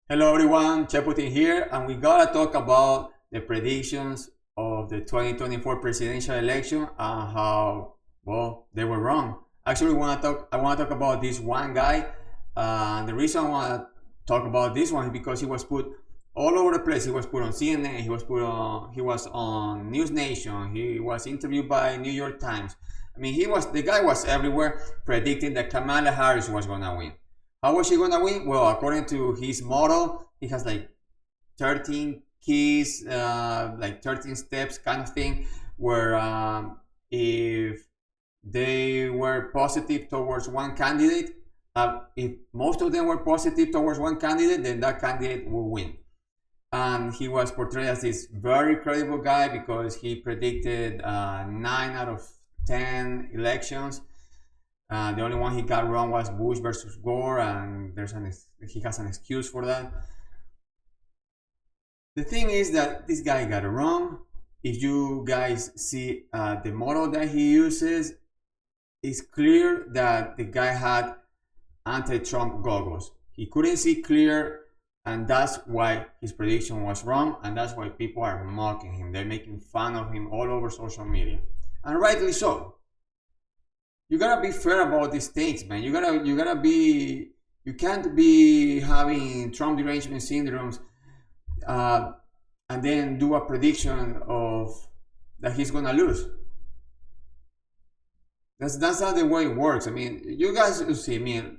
Hello everyone, Cheputin here, and we gotta talk about the predictions of the 2024 presidential election and how, well, they were wrong. Actually, I wanna talk about this one guy. The reason I wanna talk about this one is because he was put all over the place. He was put on CNN, he was on News Nation, he was interviewed by New York Times. I mean, the guy was everywhere predicting that Kamala Harris was gonna win. How was she gonna win? Well, according to his model, he has like 13 keys, like 13 steps kind of thing, where if they were positive towards one candidate, if most of them were positive towards one candidate, then that candidate will win. And he was portrayed as this very credible guy because he predicted 9 out of 10 elections. The only one he got wrong was Bush versus Gore, and he has an excuse for that. The thing is that this guy got it wrong. If you guys see the model that he uses, it's clear that the guy had anti-Trump goggles. He couldn't see clear, and that's why his prediction was wrong, and that's why people are mocking him. They're making fun of him all over social media, and rightly so. You gotta be fair about these things, man. You can't be having Trump derangement syndromes and then do a prediction of that he's gonna lose. That's not the way it works. I mean, you guys will see. I mean,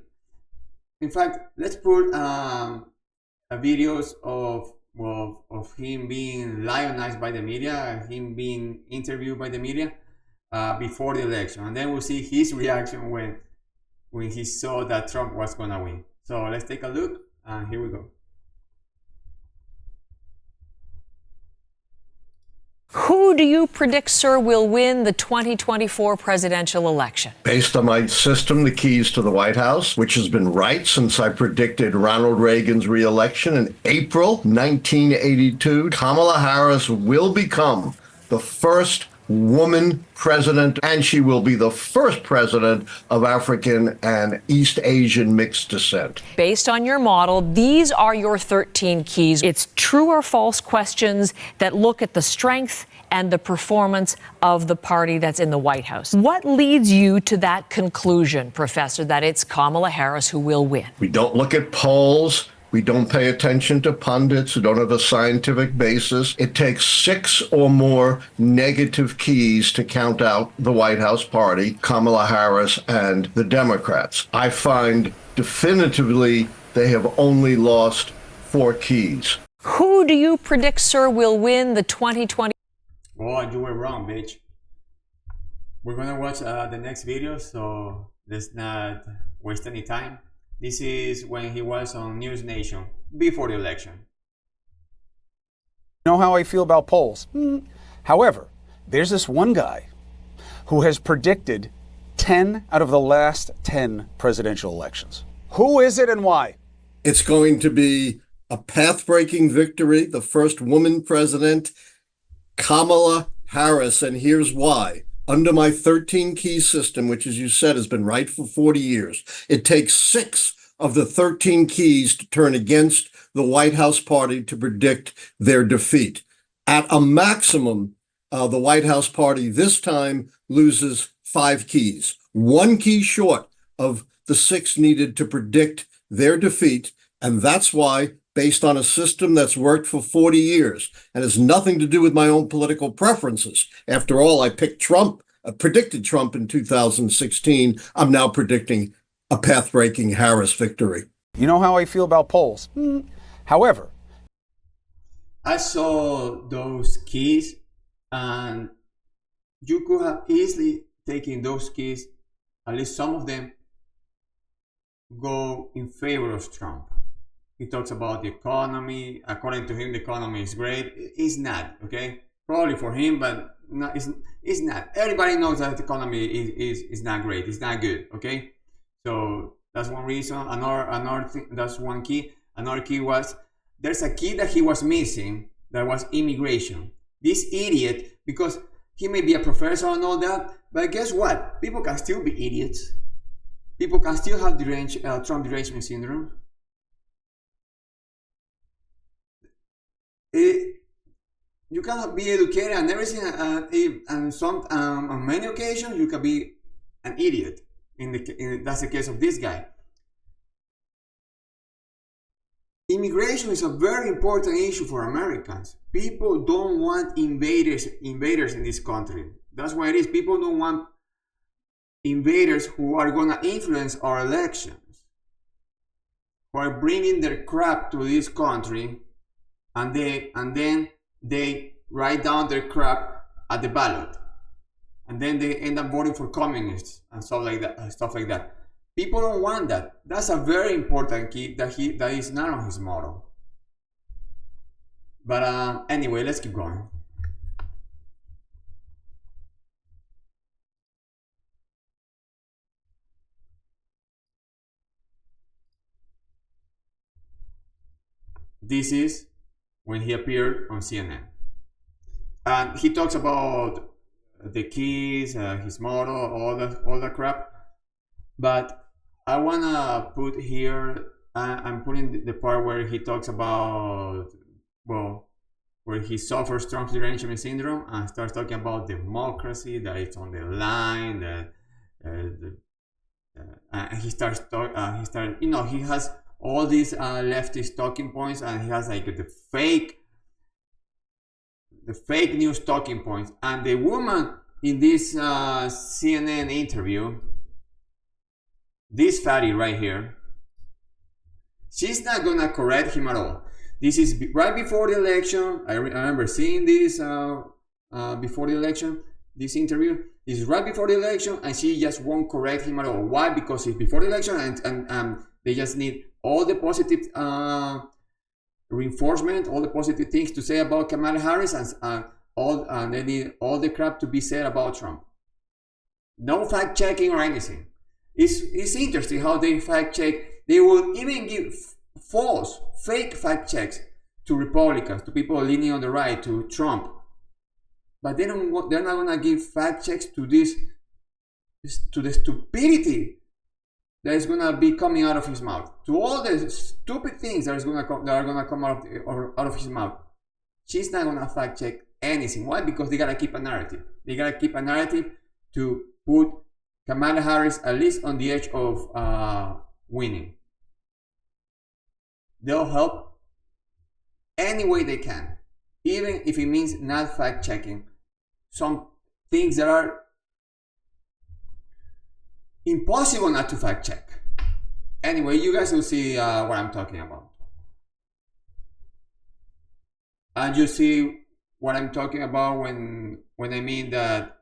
in fact, let's put videos of him being lionized by the media, him being interviewed by the media before the election, and then we'll see his reaction when he saw that Trump was gonna win. So let's take a look, and here we go. Who do you predict, sir, will win the 2024 presidential election? Based on my system, the keys to the White House, which has been right since I predicted Ronald Reagan's reelection in April 1982, Kamala Harris will become the first woman president, and she will be the first president of African and East Asian mixed descent. Based on your model, these are your 13 keys. It's true or false questions that look at the strength and the performance of the party that's in the White House. What leads you to that conclusion, Professor, that it's Kamala Harris who will win? We don't look at polls. We don't pay attention to pundits who don't have a scientific basis. It takes 6 or more negative keys to count out the White House party, Kamala Harris, and the Democrats. I find definitively they have only lost 4 keys. Who do you predict, sir, will win the 2020? Oh, you were wrong, bitch. We're gonna watch the next video, so let's not waste any time. This is when he was on News Nation before the election. You know how I feel about polls. However, there's this one guy who has predicted 10 out of the last 10 presidential elections. Who is it and why? It's going to be a path-breaking victory, the first woman president, Kamala Harris, and here's why. Under my 13-key system, which, as you said, has been right for 40 years, it takes 6 of the 13 keys to turn against the White House party to predict their defeat. At a maximum, the White House party this time loses 5 keys, 1 key short of the 6 needed to predict their defeat, and that's why, based on a system that's worked for 40 years and has nothing to do with my own political preferences. After all, I predicted Trump in 2016. I'm now predicting a path-breaking Harris victory. You know how I feel about polls. However, I saw those keys, and you could have easily taken those keys, at least some of them, go in favor of Trump. He talks about the economy. According to him, the economy is great. It's not, okay? Probably for him, but no, it's not. Everybody knows that the economy is not great. It's not good, okay? So that's one reason. Another thing, that's one key. Another key was, there's a key that he was missing, that was immigration. This idiot, because he may be a professor and all that, but guess what? People can still be idiots. People can still have Trump derangement syndrome. you cannot be educated and everything, and on many occasions you can be an idiot. That's the case of this guy. Immigration is a very important issue for Americans. People don't want invaders in this country. That's why it is. People don't want invaders who are going to influence our elections, who are bringing their crap to this country, and then they write down their crap at the ballot, and then they end up voting for communists and stuff like that. People don't want that. That's a very important key that is not on his model. But anyway, let's keep going. This is when he appeared on CNN. And he talks about the keys, his model, all that crap. But I wanna put here, I'm putting the part where he talks about, well, where he suffers Trump's derangement syndrome and starts talking about democracy, that it's on the line, that and he starts he has all these leftist talking points, and he has like the fake news talking points. And the woman in this CNN interview, this fatty right here, she's not gonna correct him at all. This is right before the election. I remember seeing this before the election. This interview is right before the election, and she just won't correct him at all. Why? Because it's before the election, and they just need all the positive reinforcement, all the positive things to say about Kamala Harris, and they need all the crap to be said about Trump. No fact checking or anything. It's interesting how they fact check. They will even give false, fake fact checks to Republicans, to people leaning on the right, to Trump. But they're not gonna give fact checks to the stupidity that is gonna be coming out of his mouth, to all the stupid things that are gonna come out of his mouth. She's not gonna fact check anything. Why? Because they gotta keep a narrative. They gotta keep a narrative to put Kamala Harris at least on the edge of winning. They'll help any way they can, even if it means not fact checking some things that are impossible not to fact check. Anyway, you guys will see what I'm talking about. And you see what I'm talking about when I mean that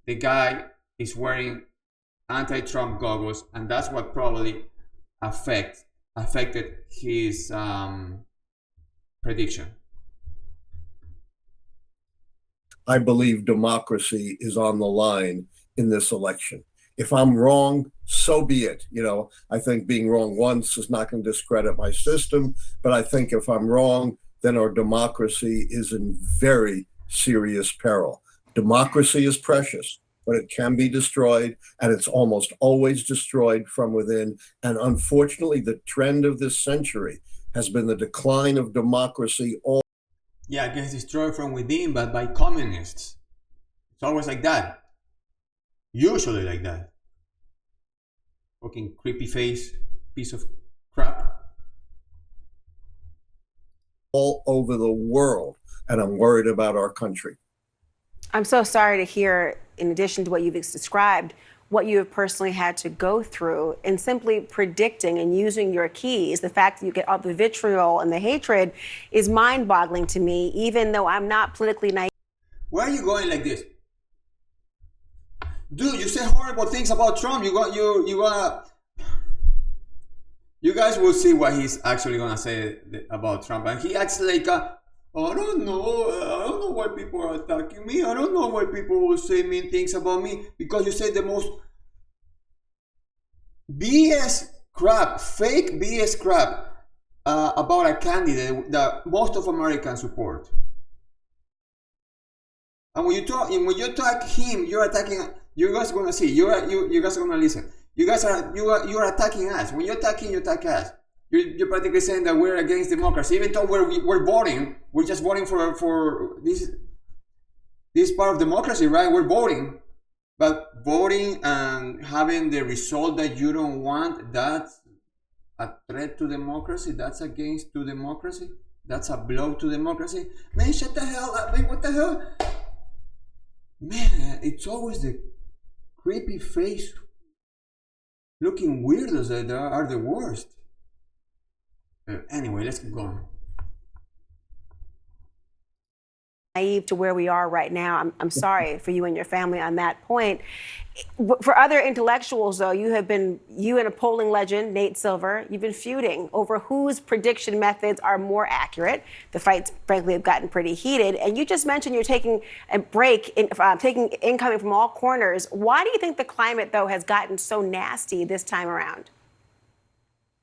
the guy is wearing anti-Trump goggles, and that's what probably affected his prediction. I believe democracy is on the line in this election. If I'm wrong, so be it. I think being wrong once is not going to discredit my system, but I think if I'm wrong, then our democracy is in very serious peril. Democracy is precious, but it can be destroyed, and it's almost always destroyed from within. And unfortunately, the trend of this century has been the decline of democracy. Yeah, it gets destroyed from within, but by communists. It's always like that. Usually like that. Fucking creepy face piece of crap. All over the world, and I'm worried about our country. I'm so sorry to hear, in addition to what you've described, what you have personally had to go through in simply predicting and using your keys. The fact that you get all the vitriol and the hatred is mind-boggling to me, even though I'm not politically naive. Where are you going like this? Dude, you say horrible things about Trump. You guys will see what he's actually gonna say about Trump, and he acts like I don't know why people are attacking me. I don't know why people will say mean things about me, because you say the most BS crap, fake BS crap about a candidate that most of Americans support. And when you attack him, you're attacking. You guys are gonna see. You guys are gonna listen. You are attacking us. When you attack him, you attack us. You're practically saying that we're against democracy, even though we're voting. We're just voting for this part of democracy, right? We're voting, but voting and having the result that you don't want, that's a threat to democracy. That's against to democracy. That's a blow to democracy. Man, shut the hell up. Man, what the hell? Man, it's always the creepy face looking weirdos that are the worst. Anyway, let's keep going. Naive to where we are right now. I'm sorry for you and your family on that point. For other intellectuals, though, you and a polling legend, Nate Silver, you've been feuding over whose prediction methods are more accurate. The fights, frankly, have gotten pretty heated. And you just mentioned you're taking a break, taking incoming from all corners. Why do you think the climate, though, has gotten so nasty this time around?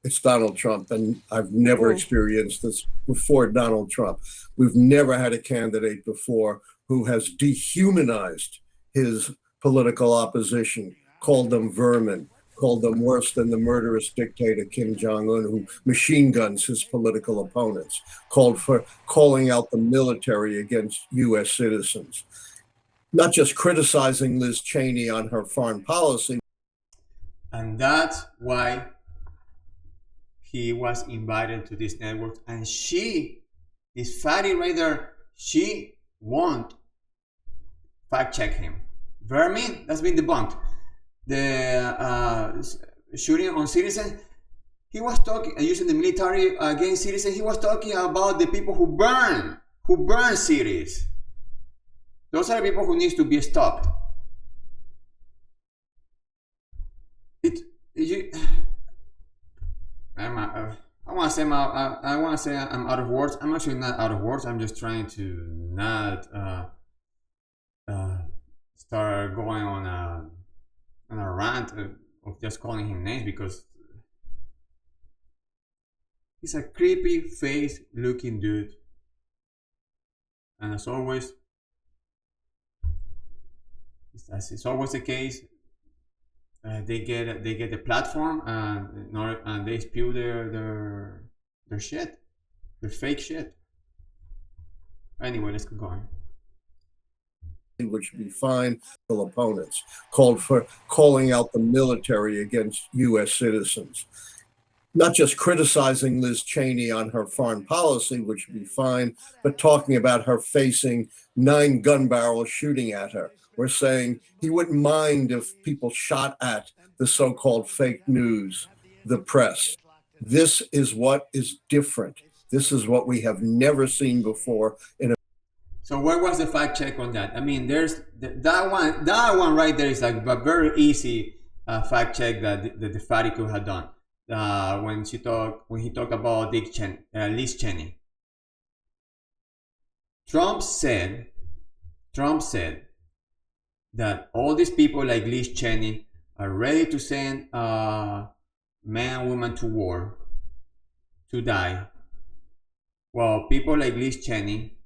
It's Donald Trump, and I've never experienced this before Donald Trump. We've never had a candidate before who has dehumanized his political opposition, called them vermin, called them worse than the murderous dictator Kim Jong-un, who machine guns his political opponents, calling out the military against U.S. citizens, not just criticizing Liz Cheney on her foreign policy. And that's why he was invited to this network, and this fatty right there, she won't fact check him. Vermin, that's been debunked. The shooting on citizens, he was talking, using the military against citizens, he was talking about the people who burn cities. Those are the people who needs to be stopped. I want to say I'm out of words. I'm actually not out of words. I'm just trying to not start going on a rant of just calling him names, because he's a creepy face looking dude. And as always, as is always the case, they get the platform and they spew their shit, their fake shit. Anyway, let's keep going. Which would be fine. Opponents calling out the military against U.S. citizens, not just criticizing Liz Cheney on her foreign policy, which would be fine, but talking about her facing 9 gun barrels shooting at her. We're saying he wouldn't mind if people shot at the so-called fake news, the press. This is what is different. This is what we have never seen before. So where was the fact check on that? I mean, there's that one right there is like a very easy fact check that the fatty could have done when he talked about Liz Cheney. Trump said that all these people like Liz Cheney are ready to send man and woman to war, to die. Well, people like Liz Cheney,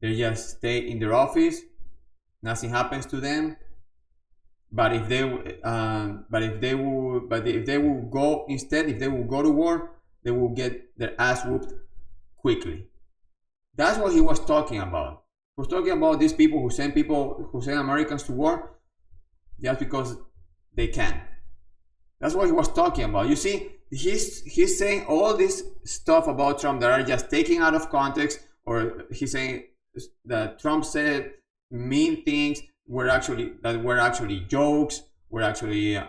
they just stay in their office, nothing happens to them. But if they will go instead, if they will go to war, they will get their ass whooped quickly. That's what he was talking about. He was talking about these people who send Americans to war just because they can. That's what he was talking about. You see, he's saying all this stuff about Trump that are just taken out of context, or he's saying that Trump said mean things were actually jokes, were actually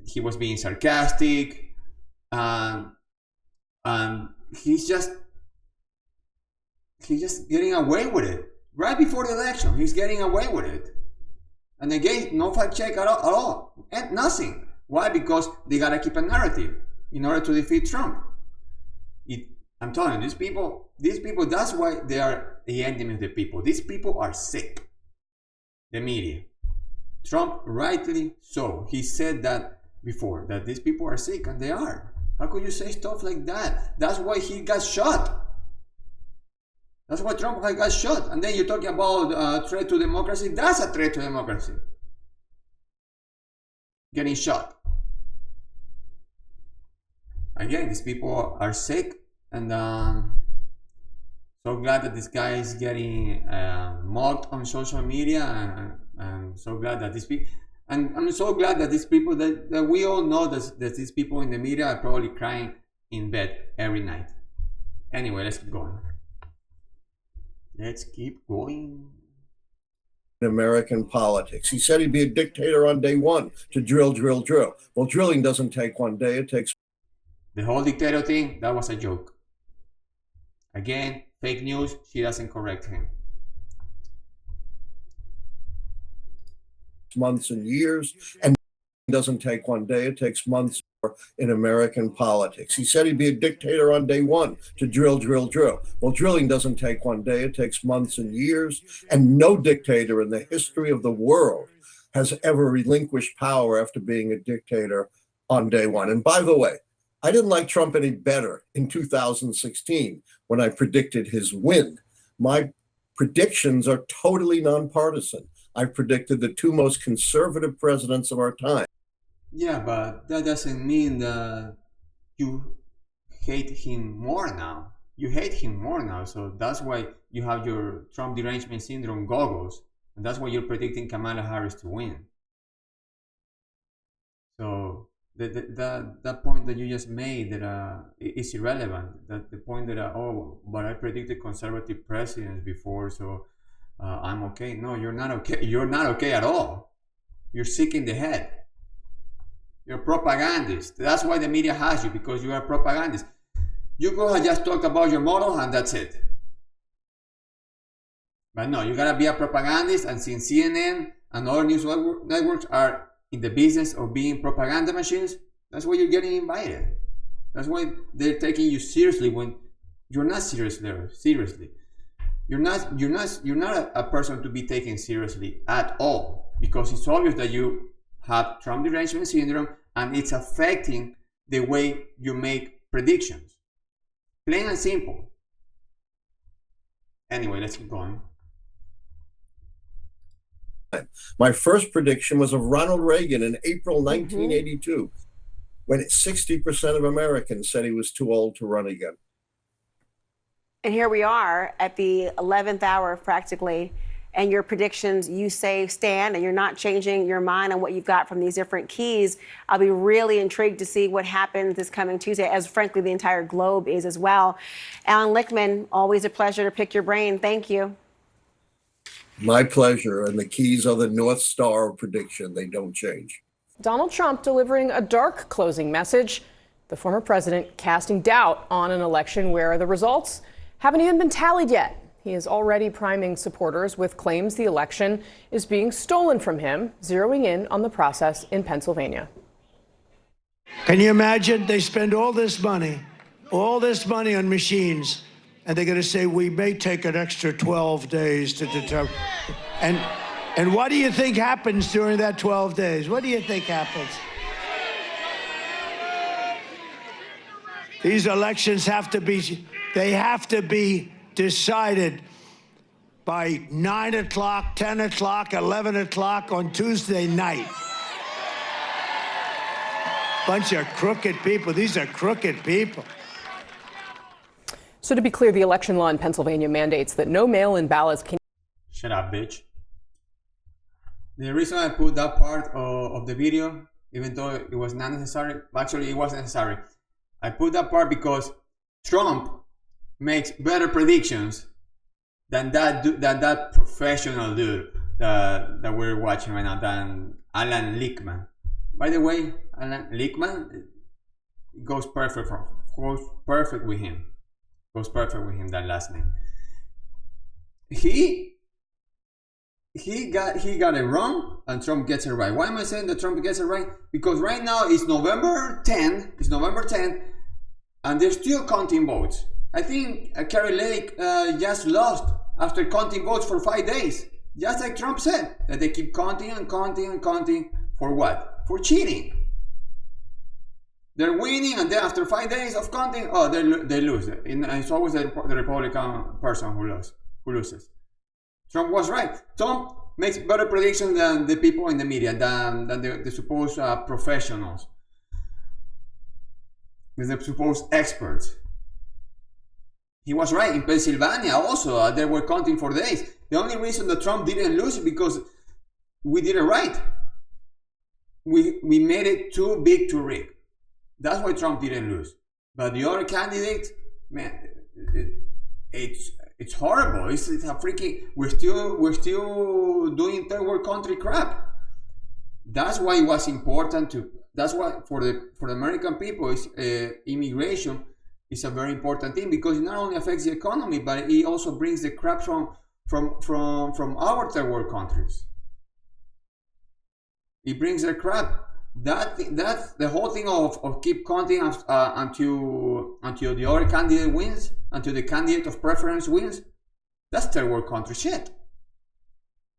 he was being sarcastic, and he's just getting away with it. Right before the election, he's getting away with it. And again, no fact check at all. And nothing. Why? Because they gotta keep a narrative in order to defeat Trump. I'm telling you, these people, that's why they are the enemy of the people. These people are sick. The media. Trump, rightly so. He said that before, that these people are sick, and they are. How could you say stuff like that? That's why he got shot. That's why Trump got shot. And then you're talking about threat to democracy. That's a threat to democracy. Getting shot. again, these people are sick, and so glad that this guy is getting mocked on social media, and so glad that these people, and I'm so glad that these people that we all know that these people in the media are probably crying in bed every night. Anyway, let's keep going. Let's keep going. In American politics. He said he'd be a dictator on day one to drill, drill, drill. Well, drilling doesn't take one day, it takes The whole dictator thing, that was a joke. Again, fake news, she doesn't correct him. months and years, and it doesn't take one day, it takes months in American politics. He said he'd be a dictator on day one to drill, drill, drill. Well, drilling doesn't take one day, it takes months and years, and no dictator in the history of the world has ever relinquished power after being a dictator on day one. And by the way, I didn't like Trump any better in 2016 when I predicted his win. My predictions are totally nonpartisan. I predicted the two most conservative presidents of our time. Yeah, but that doesn't mean that you hate him more now. You hate him more now, so that's why you have your Trump derangement syndrome goggles, and that's why you're predicting Kamala Harris to win. So that point that you just made that is irrelevant. That the point that oh, but I predicted conservative presidents before, so I'm okay. No, you're not okay. You're not okay at all. You're sick in the head. You're a propagandist. That's why the media has you, because you are a propagandist. You go and just talk about your model and that's it. But no, you gotta be a propagandist, and since CNN and other news networks are in the business of being propaganda machines, that's why you're getting invited. That's why they're taking you seriously when you're not serious there. Seriously. You're not a person to be taken seriously at all, because it's obvious that you have Trump derangement syndrome and it's affecting the way you make predictions. Plain and simple. Anyway, let's keep going. My first prediction was of Ronald Reagan in April 1982, when 60% of Americans said he was too old to run again. And here we are at the 11th hour practically, and your predictions, you say, stand, and you're not changing your mind on what you've got from these different keys. I'll be really intrigued to see what happens this coming Tuesday, as frankly the entire globe is as well. Alan Lichtman, always a pleasure to pick your brain. Thank you. My pleasure, and the keys are the North Star of prediction. They don't change. Donald Trump delivering a dark closing message. The former president casting doubt on an election where the results haven't even been tallied yet. He is already priming supporters with claims the election is being stolen from him, zeroing in on the process in Pennsylvania. Can you imagine? They spend all this money on machines, and they're going to say, we may take an extra 12 days to determine. And what do you think happens during that 12 days? What do you think happens? These elections have to be decided by 9 o'clock, 10 o'clock, 11 o'clock on Tuesday night. Bunch of crooked people. These are crooked people. So to be clear, the election law in Pennsylvania mandates that no mail-in ballots can... Shut up, bitch. The reason I put that part of the video, even though it was not necessary, actually it was necessary. I put that part because Trump makes better predictions than that professional dude that we're watching right now, than Alan Lichtman. By the way, Alan Lichtman goes perfect with him. Goes perfect with him, that last name. He got it wrong and Trump gets it right. Why am I saying that Trump gets it right? Because right now it's November 10, and they're still counting votes. I think Carrie Lake just lost after counting votes for 5 days. Just like Trump said, that they keep counting and counting and counting for what? For cheating. They're winning, and then after 5 days of counting, oh, they lose. And it's always the Republican person who loses. Trump was right. Trump makes better predictions than the people in the media, than the supposed professionals. with the supposed experts. He was right. In Pennsylvania also, they were counting for days. The only reason that Trump didn't lose is because we did it right. We made it too big to rig. That's why Trump didn't lose. But the other candidates, man, it's horrible. It's a freaking. We're still doing third world country crap. That's why it was important to. That's why for the American people, is immigration is a very important thing, because it not only affects the economy, but it also brings the crap from our third world countries. It brings their crap. That's the whole thing of keep counting until the other candidate wins, until the candidate of preference wins. That's third world country shit.